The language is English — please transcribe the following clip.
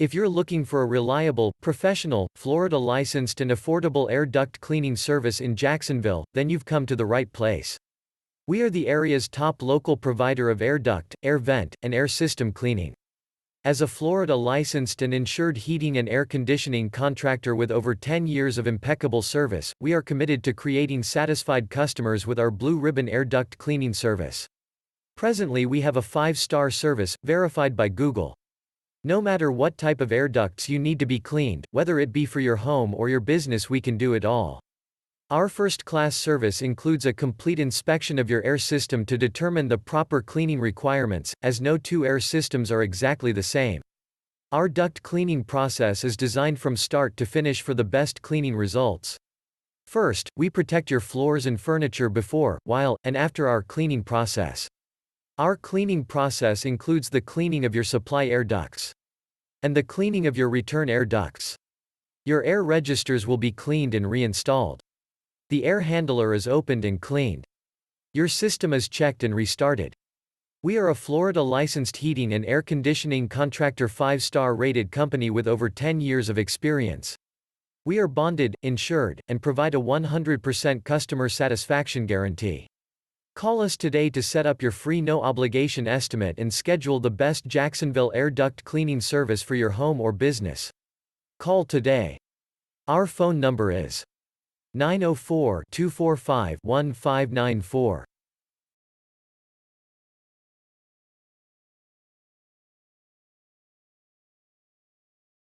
If you're looking for a reliable, professional, Florida-licensed and affordable air duct cleaning service in Jacksonville, then you've come to the right place. We are the area's top local provider of air duct, air vent, and air system cleaning. As a Florida-licensed and insured heating and air conditioning contractor with over 10 years of impeccable service, we are committed to creating satisfied customers with our Blue Ribbon Air Duct cleaning service. Presently we have a 5-star service, verified by Google. No matter what type of air ducts you need to be cleaned, whether it be for your home or your business, we can do it all. Our first-class service includes a complete inspection of your air system to determine the proper cleaning requirements, as no two air systems are exactly the same. Our duct cleaning process is designed from start to finish for the best cleaning results. First, we protect your floors and furniture before, while, and after our cleaning process. Our cleaning process includes the cleaning of your supply air ducts and the cleaning of your return air ducts. Your air registers will be cleaned and reinstalled. The air handler is opened and cleaned. Your system is checked and restarted. We are a Florida-licensed heating and air conditioning contractor 5-star rated company with over 10 years of experience. We are bonded, insured, and provide a 100% customer satisfaction guarantee. Call us today to set up your free no-obligation estimate and schedule the best Jacksonville air duct cleaning service for your home or business. Call today. Our phone number is 904-245-1594.